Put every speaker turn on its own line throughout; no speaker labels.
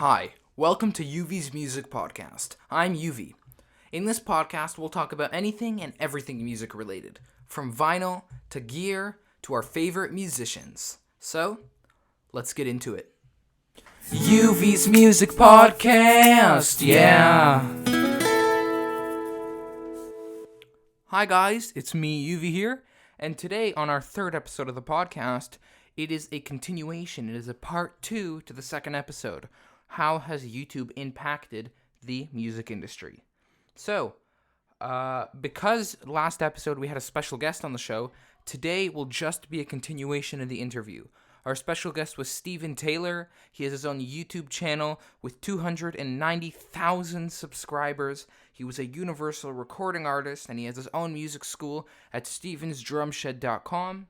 Hi, welcome to UV's Music Podcast. I'm UV. In this podcast, we'll talk about anything and everything music related, from vinyl to gear to our favorite musicians. So, let's get into it. UV's Music Podcast, yeah! Hi guys, it's me, UV here, and today on our third episode of the podcast, it is a continuation, it is a part 2 to the second episode. How has YouTube impacted the music industry? So, because last episode we had a special guest on the show, today will just be a continuation of the interview. Our special guest was Steven Taylor. He has his own YouTube channel with 290,000 subscribers. He was a Universal recording artist, and he has his own music school at stevensdrumshed.com.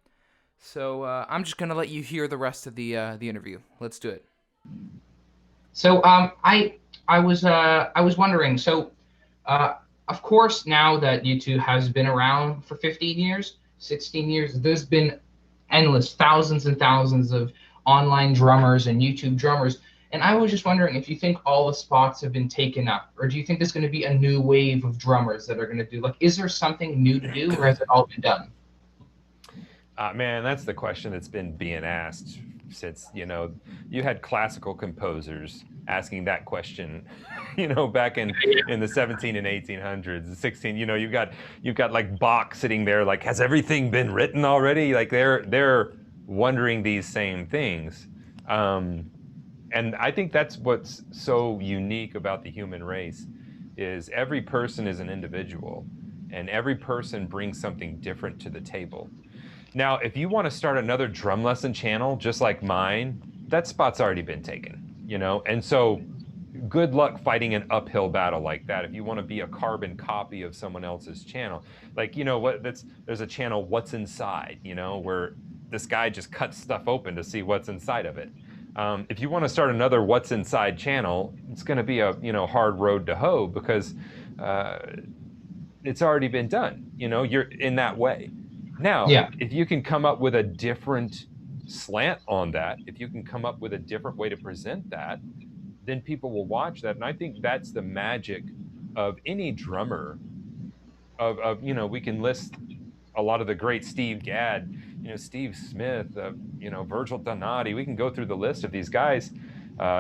So I'm just going to let you hear the rest of the interview. Let's do it.
So I was wondering. So of course, now that YouTube has been around for 15 years, 16 years, there's been endless thousands and thousands of online drummers and YouTube drummers. And I was just wondering if you think all the spots have been taken up, or do you think there's going to be a new wave of drummers that are going to do? Like, is there something new to do, or has it all been done?
Man, that's the question that's been being asked since, you had classical composers asking that question, back in the 17 and 1800s, the 16, you've got like Bach sitting there, like, has everything been written already? Like they're wondering these same things. And I think that's what's so unique about the human race is every person is an individual and every person brings something different to the table. Now, if you want to start another drum lesson channel just like mine, that spot's already been taken, And so good luck fighting an uphill battle like that if you want to be a carbon copy of someone else's channel. Like, there's a channel, What's Inside, where this guy just cuts stuff open to see what's inside of it. If you want to start another What's Inside channel, it's going to be a, hard road to hoe because it's already been done, you're in that way. Now,
Yeah.
if you can come up with a different slant on that, if you can come up with a different way to present that, then people will watch that. And I think that's the magic of any drummer we can list a lot of the great Steve Gadd, Steve Smith, Virgil Donati. We can go through the list of these guys,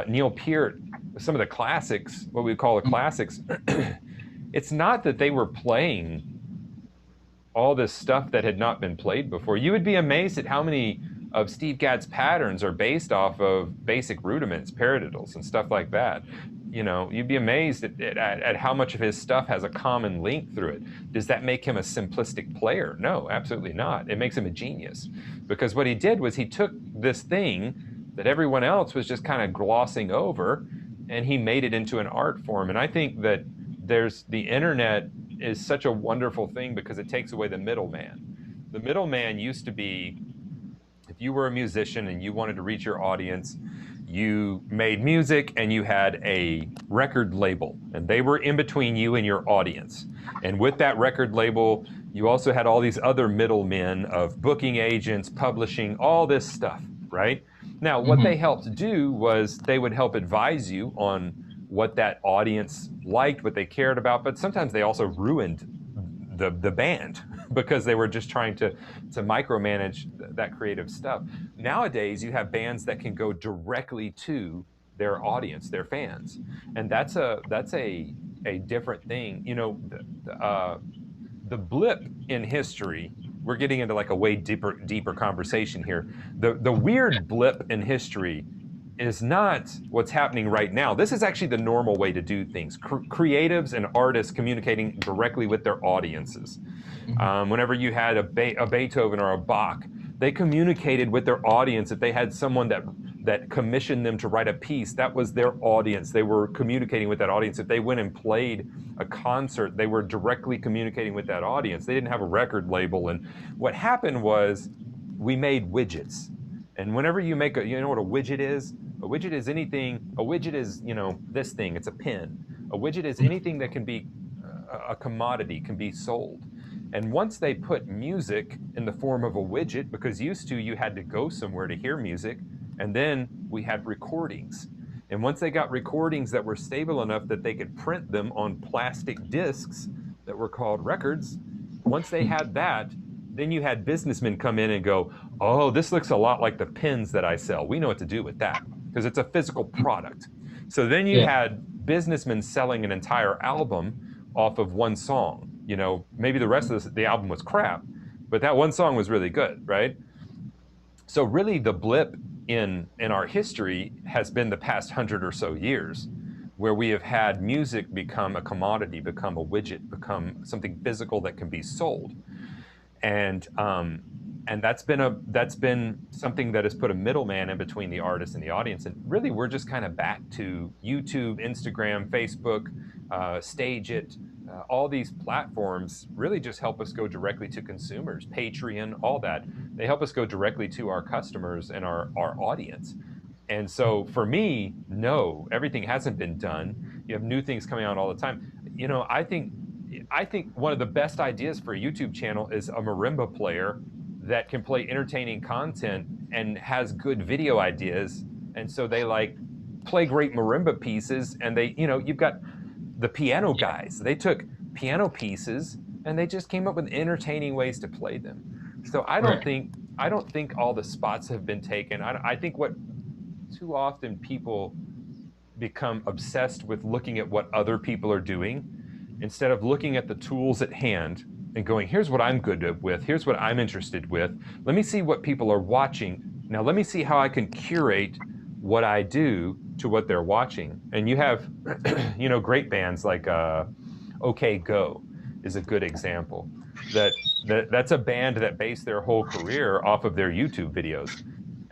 Neil Peart, some of the classics, what we call the classics. It's not that they were playing all this stuff that had not been played before. You would be amazed at how many of Steve Gadd's patterns are based off of basic rudiments, paradiddles, and stuff like that. You'd be amazed at how much of his stuff has a common link through it. Does that make him a simplistic player? No, absolutely not. It makes him a genius. Because what he did was he took this thing that everyone else was just kind of glossing over, and he made it into an art form. And I think that the internet is such a wonderful thing because it takes away the middleman. The middleman used to be, if you were a musician and you wanted to reach your audience, you made music and you had a record label, and they were in between you and your audience. And with that record label, you also had all these other middlemen of booking agents, publishing, all this stuff, right? Now, what they helped do was they would help advise you on what that audience liked, what they cared about, but sometimes they also ruined the band because they were just trying to micromanage that creative stuff. Nowadays, you have bands that can go directly to their audience, their fans, and that's a different thing. The blip in history. We're getting into like a way deeper conversation here. The weird blip in history is not what's happening right now. This is actually the normal way to do things. Creatives and artists communicating directly with their audiences. Whenever you had a Beethoven or a Bach, they communicated with their audience. If they had someone that commissioned them to write a piece, that was their audience. They were communicating with that audience. If they went and played a concert, they were directly communicating with that audience. They didn't have a record label. And what happened was we made widgets. And whenever you make you know what a widget is? A widget is anything, a widget is, this thing, it's a pen. A widget is anything that can be a commodity, can be sold. And once they put music in the form of a widget, because used to you had to go somewhere to hear music, and then we had recordings. And once they got recordings that were stable enough that they could print them on plastic discs that were called records, once they had that, then you had businessmen come in and go, oh, this looks a lot like the pins that I sell. We know what to do with that because it's a physical product. So then you
Yeah.
had businessmen selling an entire album off of one song. You know, maybe the rest of the album was crap, but that one song was really good, right? So really the blip in our history has been the past 100 or so years, where we have had music become a commodity, become a widget, become something physical that can be sold. And that's been something that has put a middleman in between the artist and the audience. And really, we're just kind of back to YouTube, Instagram, Facebook, StageIt. All these platforms really just help us go directly to consumers. Patreon, all that, they help us go directly to our customers and our audience. And so for me, no, everything hasn't been done. You have new things coming out all the time. You know, I think one of the best ideas for a YouTube channel is a marimba player that can play entertaining content and has good video ideas. And so they like play great marimba pieces, and they, you know, you've got the piano guys. They took piano pieces and they just came up with entertaining ways to play them. So I don't think all the spots have been taken. I think what too often people become obsessed with looking at what other people are doing instead of looking at the tools at hand and going, here's what I'm good with, here's what I'm interested with. Let me see what people are watching. Now let me see how I can curate what I do to what they're watching. And you have, you know, great bands like OK Go is a good example. That's a band that based their whole career off of their YouTube videos.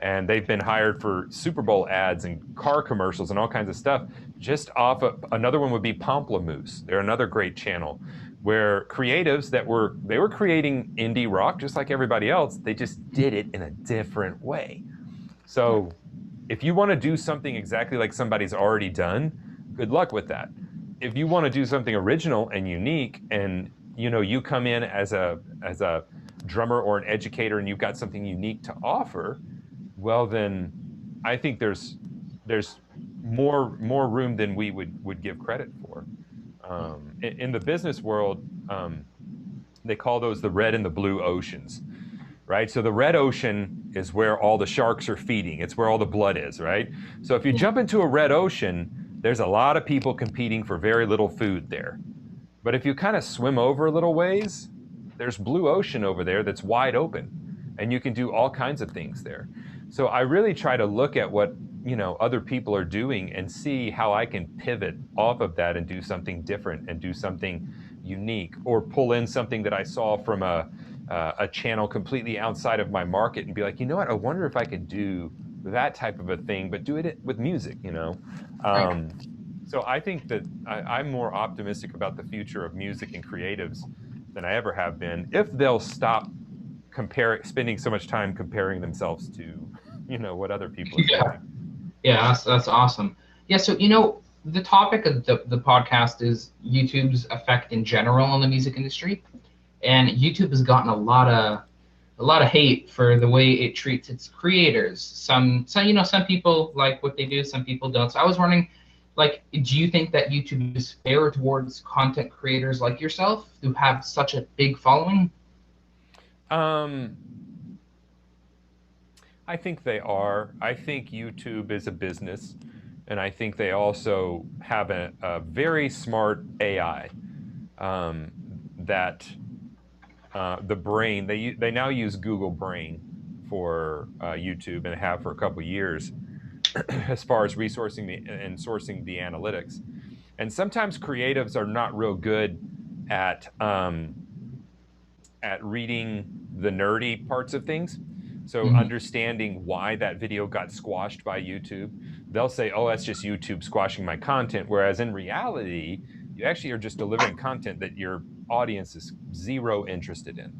And they've been hired for Super Bowl ads and car commercials and all kinds of stuff just off of, another one would be Pomplamoose. They're another great channel where creatives they were creating indie rock just like everybody else. They just did it in a different way. So if you want to do something exactly like somebody's already done, good luck with that. If you want to do something original and unique, and you know, you come in as a drummer or an educator and you've got something unique to offer, well then I think there's more room than we would give credit for. In the business world, they call those the red and the blue oceans, right? So the red ocean is where all the sharks are feeding. It's where all the blood is, right? So if you jump into a red ocean, there's a lot of people competing for very little food there. But if you kind of swim over a little ways, there's blue ocean over there that's wide open, and you can do all kinds of things there. So I really try to look at what, you know, other people are doing and see how I can pivot off of that and do something different and do something unique, or pull in something that I saw from a channel completely outside of my market and be like, you know what, I wonder if I could do that type of a thing, but do it with music, you know? So I think that I'm more optimistic about the future of music and creatives than I ever have been, if they'll stop spending so much time comparing themselves to, you know, what other people are doing.
Yeah, that's awesome. Yeah, so you know, the topic of the podcast is YouTube's effect in general on the music industry, and YouTube has gotten a lot of hate for the way it treats its creators. Some people like what they do, some people don't. So I was wondering, like, do you think that YouTube is fair towards content creators like yourself who have such a big following?
I think they are. I think YouTube is a business, and I think they also have a very smart AI that the Brain, they now use Google Brain for YouTube and have for a couple of years as far as resourcing and sourcing the analytics. And sometimes creatives are not real good at reading the nerdy parts of things. So understanding why that video got squashed by YouTube, they'll say, oh, that's just YouTube squashing my content. Whereas in reality, you actually are just delivering content that your audience is zero interested in.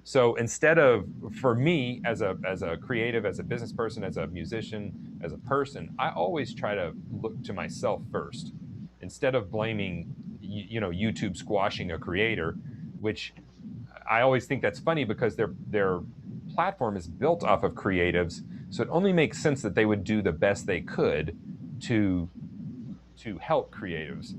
So instead of, for me, as a creative, as a business person, as a musician, as a person, I always try to look to myself first, instead of blaming, you know, YouTube squashing a creator, which I always think that's funny because their platform is built off of creatives, so it only makes sense that they would do the best they could to help creatives.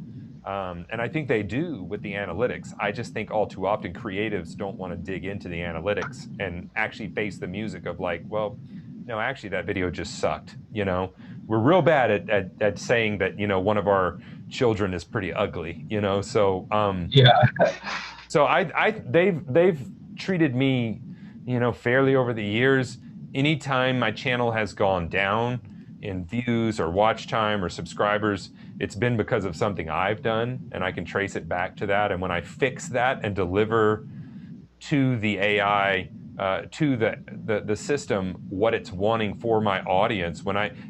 And I think they do with the analytics. I just think all too often creatives don't want to dig into the analytics and actually face the music of like, well, no, actually that video just sucked. We're real bad at saying that, one of our children is pretty ugly, so
Yeah.
so they've treated me, fairly over the years. Anytime my channel has gone down in views or watch time or subscribers, it's been because of something I've done, and I can trace it back to that. And when I fix that and deliver to the AI, to the system, what it's wanting for my audience,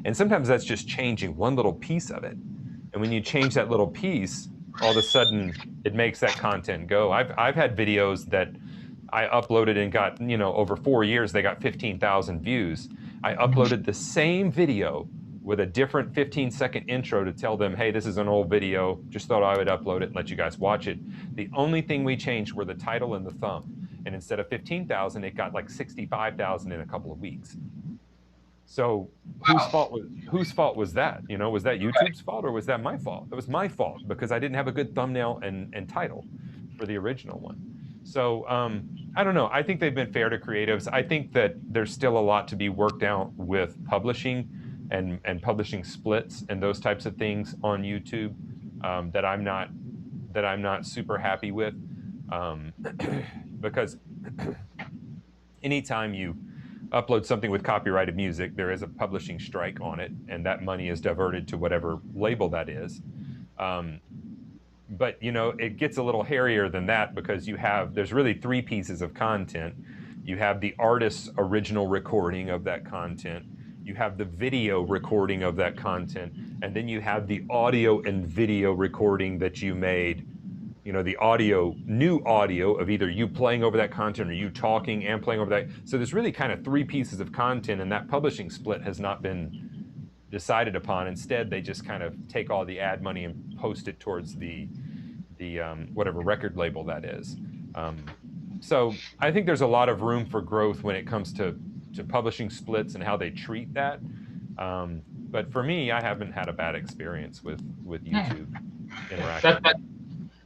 and sometimes that's just changing one little piece of it. And when you change that little piece, all of a sudden it makes that content go. I've had videos that I uploaded and got, over 4 years, they got 15,000 views. I uploaded the same video with a different 15-second intro to tell them, hey, this is an old video, just thought I would upload it and let you guys watch it. The only thing we changed were the title and the thumb. And instead of 15,000, it got like 65,000 in a couple of weeks. So whose fault was that? Was that YouTube's fault or was that my fault? It was my fault because I didn't have a good thumbnail and title for the original one. So I don't know. I think they've been fair to creatives. I think that there's still a lot to be worked out with publishing and publishing splits and those types of things on YouTube that I'm not super happy with because anytime you upload something with copyrighted music, there is a publishing strike on it, and that money is diverted to whatever label that is. But it gets a little hairier than that because there's really 3 pieces of content. You have the artist's original recording of that content, you have the video recording of that content, and then you have the audio and video recording that you made. The new audio of either you playing over that content or you talking and playing over that. So there's really kind of 3 pieces of content, and that publishing split has not been decided upon. Instead, they just kind of take all the ad money and post it towards the whatever record label that is. So I think there's a lot of room for growth when it comes to publishing splits and how they treat that. But for me, I haven't had a bad experience with YouTube interaction.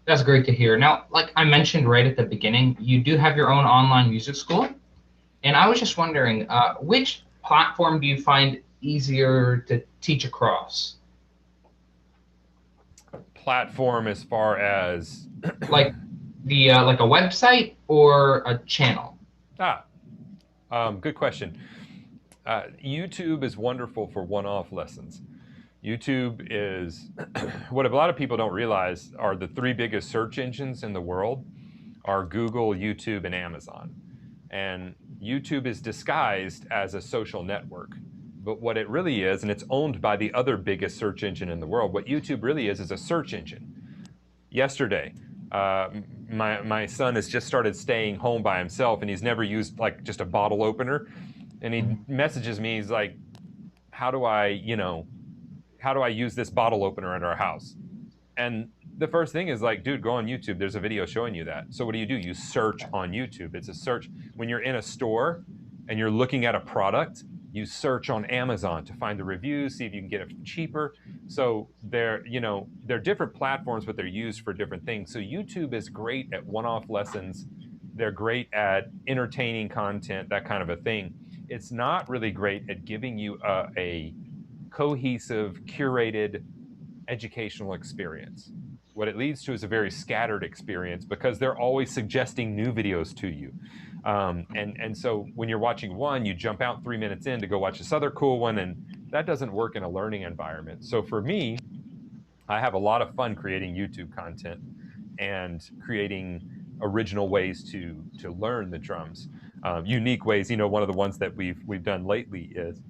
That's great to hear. Now, like I mentioned right at the beginning, you do have your own online music school. And I was just wondering, which platform do you find easier to teach across?
Platform as far as
like like a website or a channel?
Good question. YouTube is wonderful for one-off lessons. YouTube is what a lot of people don't realize are the 3 biggest search engines in the world are Google, YouTube, and Amazon. And YouTube is disguised as a social network. But what it really is, and it's owned by the other biggest search engine in the world, what YouTube really is a search engine. Yesterday, my son has just started staying home by himself, and he's never used like just a bottle opener. And he messages me, he's like, how do I use this bottle opener at our house? And the first thing is like, dude, go on YouTube. There's a video showing you that. So what do? You search on YouTube. It's a search. When you're in a store and you're looking at a product, you search on Amazon to find the reviews, see if you can get it cheaper. So they're different platforms, but they're used for different things. So YouTube is great at one-off lessons. They're great at entertaining content, that kind of a thing. It's not really great at giving you a cohesive, curated educational experience. What it leads to is a very scattered experience because they're always suggesting new videos to you. And so when you're watching one, you jump out 3 minutes in to go watch this other cool one, and that doesn't work in a learning environment. So for me, I have a lot of fun creating YouTube content and creating original ways to learn the drums. Unique ways, one of the ones that we've done lately is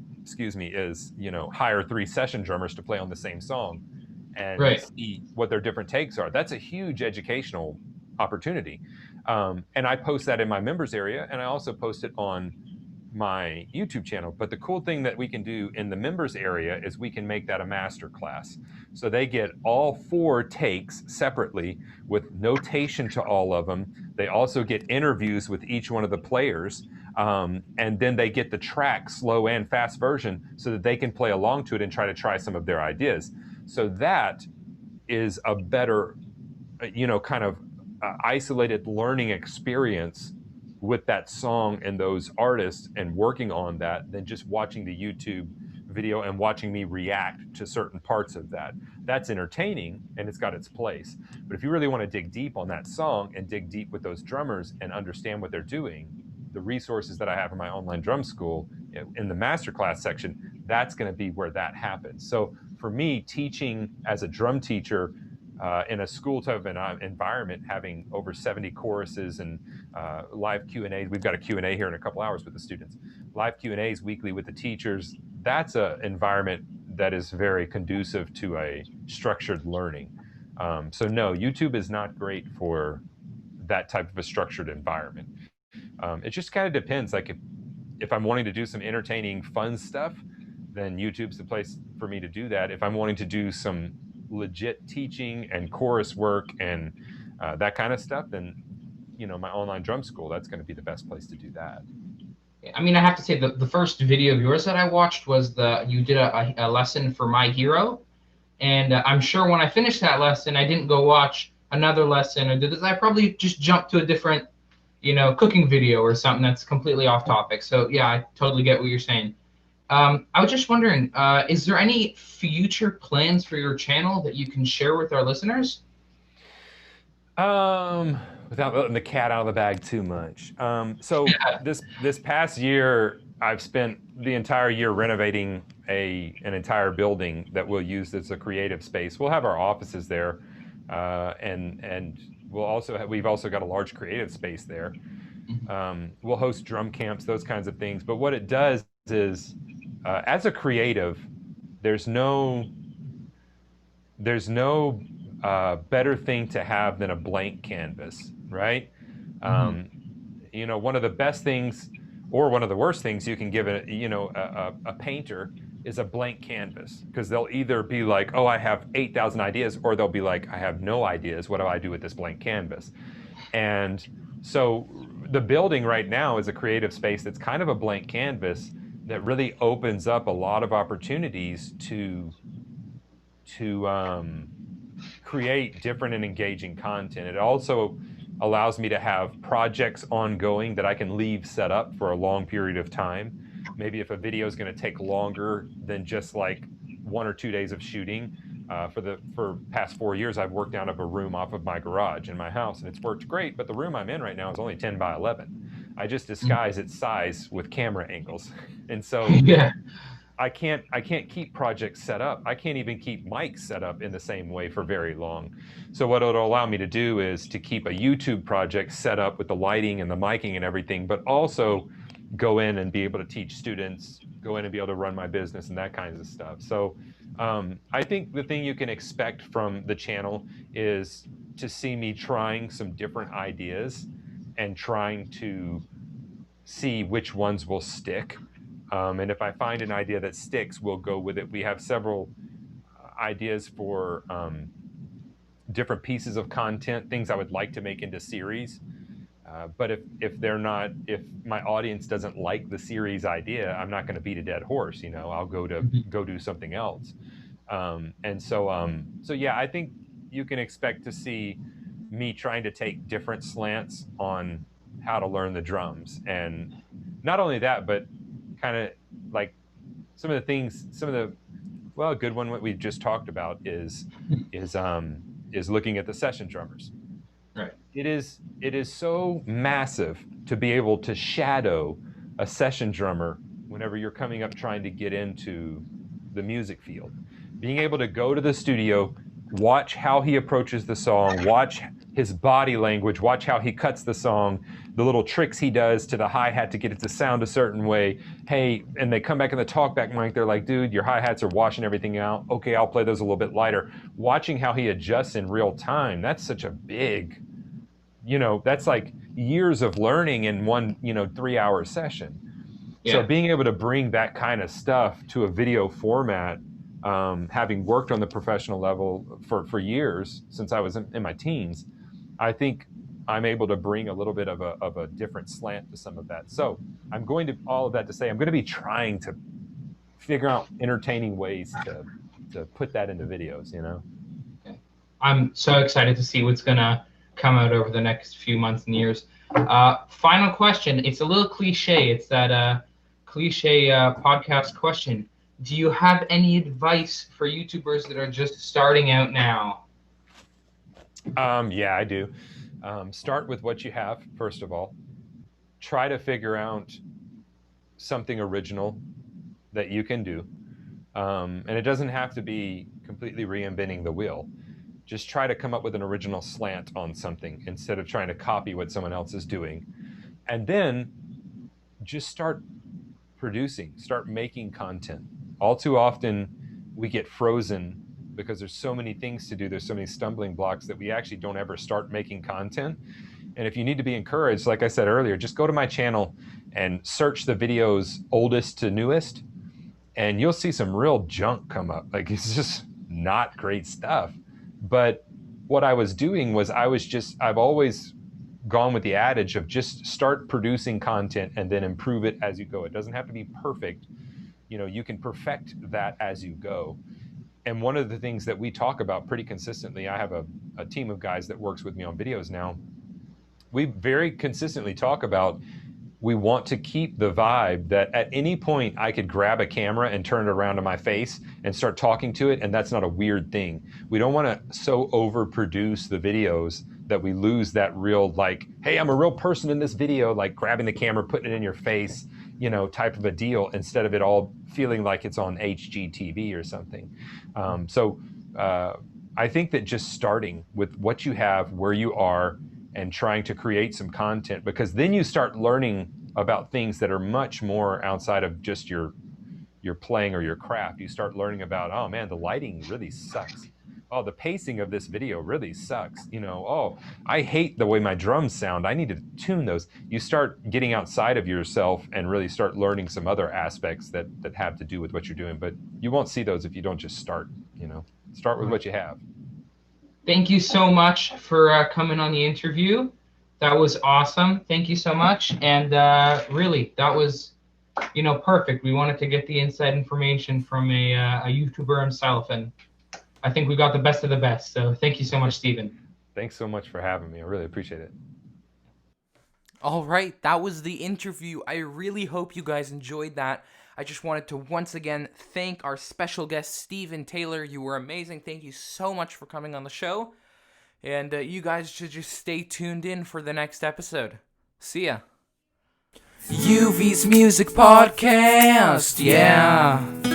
hire 3 session drummers to play on the same song and see what their different takes are. That's a huge educational opportunity. And I post that in my members area, and I also post it on my YouTube channel. But the cool thing that we can do in the members area is we can make that a master class. So they get all 4 takes separately with notation to all of them. They also get interviews with each one of the players. And then they get the track, slow and fast version, so that they can play along to it and try some of their ideas. So that is a better, kind of isolated learning experience with that song and those artists and working on that than just watching the YouTube video and watching me react to certain parts of that. That's entertaining and it's got its place. But if you really want to dig deep on that song and dig deep with those drummers and understand what they're doing, the resources that I have in my online drum school in the masterclass section, that's going to be where that happens. So for me, teaching as a drum teacher in a school type of environment, having over 70 choruses and live Q&As, we've got a Q&A here in a couple hours with the students, live Q&As weekly with the teachers, that's an environment that is very conducive to a structured learning. So no, YouTube is not great for that type of a structured environment. It just kind of depends. Like if I'm wanting to do some entertaining, fun stuff, then YouTube's the place for me to do that. If I'm wanting to do some legit teaching and chorus work and that kind of stuff, then my online drum school, that's going to be the best place to do that.
I mean, I have to say the first video of yours that I watched was you did a lesson for My Hero, and I'm sure when I finished that lesson, I didn't go watch another lesson or did this. I probably just jumped to a different, cooking video or something that's completely off topic. So yeah, I totally get what you're saying. I was just wondering, is there any future plans for your channel that you can share with our listeners?
Without letting the cat out of the bag too much. So this past year, I've spent the entire year renovating an entire building that we'll use as a creative space. We'll have our offices there, and we've also got a large creative space there. We'll host drum camps, those kinds of things. But what it does is, as a creative, there's no better thing to have than a blank canvas, right? One of the best things, or one of the worst things you can give a painter is a blank canvas, because they'll either be like, oh, I have 8,000 ideas, or they'll be like, I have no ideas. What do I do with this blank canvas? And so the building right now is a creative space that's kind of a blank canvas that really opens up a lot of opportunities to create different and engaging content. It also allows me to have projects ongoing that I can leave set up for a long period of time. Maybe if a video is going to take longer than just like 1 or 2 days of shooting, for past 4 years, I've worked out of a room off of my garage in my house, and it's worked great, but the room I'm in right now is only 10 by 11. I just disguise its size with camera angles. And so
Yeah.
I can't keep projects set up. I can't even keep mics set up in the same way for very long. So what it'll allow me to do is to keep a YouTube project set up with the lighting and the miking and everything, but also go in and be able to teach students, go in and be able to run my business and that kinds of stuff. So I think the thing you can expect from the channel is to see me trying some different ideas and trying to see which ones will stick. And if I find an idea that sticks, we'll go with it. We have several ideas for different pieces of content, things I would like to make into series. But if my audience doesn't like the series idea, I'm not going to beat a dead horse. I'll go do something else. So yeah, I think you can expect to see me trying to take different slants on how to learn the drums, and not only that, but kind of like a good one, what we've just talked about is looking at the session drummers.
Right.
It is so massive to be able to shadow a session drummer whenever you're coming up trying to get into the music field. Being able to go to the studio, watch how he approaches the song, watch his body language, watch how he cuts the song, the little tricks he does to the hi-hat to get it to sound a certain way. Hey, and they come back in the talkback mic, they're like, dude, your hi-hats are washing everything out. Okay, I'll play those a little bit lighter. Watching how he adjusts in real time, that's such a big, that's like years of learning in one, 3-hour session. Yeah. So being able to bring that kind of stuff to a video format, having worked on the professional level for years, since I was in my teens, I think I'm able to bring a little bit of a different slant to some of that. So I'm going to, all of that to say, I'm going to be trying to figure out entertaining ways to put that into videos, you know?
I'm so excited to see what's going to come out over the next few months and years. Final question. It's a little cliche. It's that cliche podcast question. Do you have any advice for YouTubers that are just starting out now?
Yeah, I do. Start with what you have, first of all. Try to figure out something original that you can do. And it doesn't have to be completely reinventing the wheel. Just try to come up with an original slant on something instead of trying to copy what someone else is doing. And then just start producing, start making content. All too often, we get frozen because there's so many things to do. There's so many stumbling blocks that we actually don't ever start making content. And if you need to be encouraged, like I said earlier, just go to my channel and search the videos oldest to newest, and you'll see some real junk come up. Like, it's just not great stuff. But what I was doing was I've always gone with the adage of just start producing content and then improve it as you go. It doesn't have to be perfect. You know, you can perfect that as you go. And one of the things that we talk about pretty consistently, I have a team of guys that works with me on videos now. We very consistently talk about, we want to keep the vibe that at any point I could grab a camera and turn it around to my face and start talking to it, and that's not a weird thing. We don't want to so overproduce the videos that we lose that real, like, hey, I'm a real person in this video, like grabbing the camera, putting it in your face, you know, type of a deal, instead of it all feeling like it's on HGTV or something. I think that just starting with what you have, where you are, and trying to create some content, because then you start learning about things that are much more outside of just your playing or your craft. You start learning about, oh man, the lighting really sucks. Oh, the pacing of this video really sucks. You know, oh, I hate the way my drums sound. I need to tune those. You start getting outside of yourself and really start learning some other aspects that have to do with what you're doing. But you won't see those if you don't just start, you know. Start with what you have.
Thank you so much for coming on the interview. That was awesome. Thank you so much. And really, that was, you know, perfect. We wanted to get the inside information from a YouTuber himself, and I think we got the best of the best. So thank you so much, Stephen.
Thanks so much for having me. I really appreciate it.
All right, that was the interview. I really hope you guys enjoyed that. I just wanted to once again thank our special guest, Stephen Taylor. You were amazing. Thank you so much for coming on the show. And you guys should just stay tuned in for the next episode. See ya. UV's Music Podcast, yeah.